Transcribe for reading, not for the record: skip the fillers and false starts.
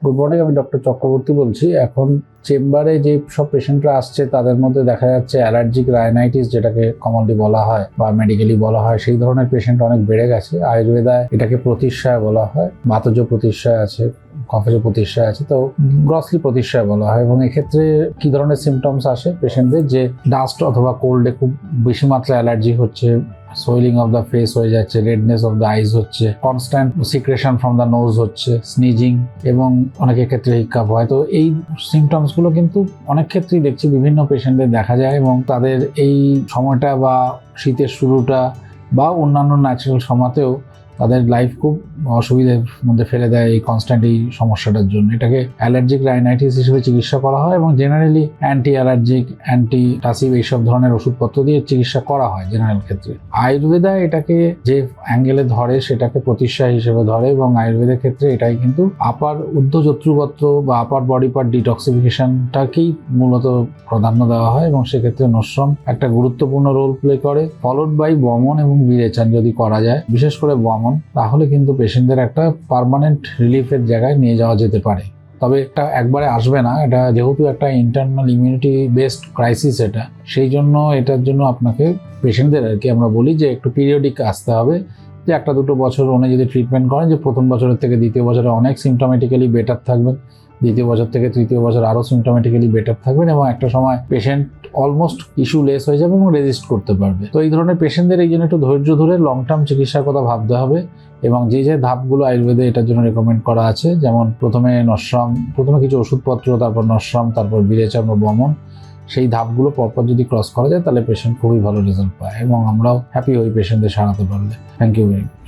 Good morning, আমি doctor Chakraborty বলছি। এখন চেম্বারে যে সব পেশেন্টরা আসছে তাদের মধ্যে দেখা যাচ্ছে অ্যালার্জিক রাইনাইটিস, যেটাকে কমনলি বলা হয় বা মেডিকেলি বলা হয়, সেই ধরনের পেশেন্ট অনেক বেড়ে গেছে। আয়ুর্বেদায় এটাকে প্রতিশ্রয় বলা হয়, বাতজ প্রতিশ্রয় আছে, কফেজ প্রতিশ্রয় আছে, তো গ্রসলি প্রতিশ্রয় বলা হয়। এবং এক্ষেত্রে কি ধরনের সিমটমস আসে পেশেন্টদের, যে ডাস্ট অথবা কোল্ডে খুব বেশি মাত্রায় অ্যালার্জি হচ্ছে, সোয়েলিং অফ দ্য ফেস হয়ে যাচ্ছে, রেডনেস অফ দ্য আইজ হচ্ছে, constant secretion from the nose হচ্ছে, স্নিজিং, এবং অনেকের ক্ষেত্রে হিক্কাপ হয়। তো এই সিমটমসগুলো কিন্তু অনেক ক্ষেত্রেই দেখছি বিভিন্ন পেশেন্টদের দেখা যায়, এবং তাদের এই সময়টা বা শীতের শুরুটা বা অন্যান্য ন্যাচারাল সময়তেও তাদের লাইফ খুব অসুবিধার মধ্যে ফেলে দেয় এই কনস্ট্যান্ট এই সমস্যাটার জন্য। এটাকে অ্যালার্জিক রাইনাইটিস হিসেবে চিকিৎসা করা হয়, এবং জেনারেলি অ্যান্টি অ্যালার্জিক, অ্যান্টি টাসিভ এইসব ধরনের ওষুধপত্র দিয়ে চিকিৎসা করা হয় জেনারেল ক্ষেত্রে। আয়ুর্বেদা এটাকে যে অ্যাঙ্গেলে ধরে সেটাকে প্রতিশ্রয় হিসেবে ধরে, এবং আয়ুর্বেদের ক্ষেত্রে এটাই কিন্তু আপার ঊর্ধ্বজত্রুপত্র বা আপার বডি পার্ট ডিটক্সিফিকেশনটাকেই মূলত প্রাধান্য দেওয়া হয়, এবং সেক্ষেত্রে নশ্রম একটা গুরুত্বপূর্ণ রোল প্লে করে, ফলোড বাই বমন এবং বিরেচন যদি করা যায়, বিশেষ করে বমন, তাহলে কিন্তু পেশেন্টদের একটা পার্মানেন্ট রিলিফের জায়গায় নিয়ে যাওয়া যেতে পারে। তবে এটা একবারে আসবে না, এটা যেহেতু একটা ইন্টারনাল ইমিউনিটি বেসড ক্রাইসিস, এটা সেই জন্য এটার জন্য আপনাকে পেশেন্টদের আর কি আমরা বলি যে একটু পিরিয়ডিক আসতে হবে, যে 1-2 বছর উনি যদি ট্রিটমেন্ট করেন, যে প্রথম বছরের থেকে দ্বিতীয় বছরে অনেক সিমটোমেটিক্যালি বেটার থাকবেন, দ্বিতীয় বছর থেকে তৃতীয় বছর আরও সিমটোমেটিক্যালি বেটার থাকবেন, এবং একটা সময় পেশেন্ট অলমোস্ট ইস্যু লেস হয়ে যাবে এবং রেজিস্ট করতে পারবে। তো এই ধরনের পেশেন্টদের এই জন্য একটু ধৈর্য ধরে লং টার্ম চিকিৎসার কথা ভাবতে হবে, এবং যে ধাপগুলো আয়ুর্বেদে এটার জন্য রেকমেন্ড করা আছে, যেমন প্রথমে কিছু ওষুধপত্র, তারপর নশ্রম, তারপর বিরেচন বা বমন, সেই ধাপগুলো পরপর যদি ক্রস করা যায় তাহলে পেশেন্ট খুবই ভালো রেজাল্ট পায়, এবং আমরাও হ্যাপি হই পেশেন্টদের সারাতে পারলে। Thank you very much.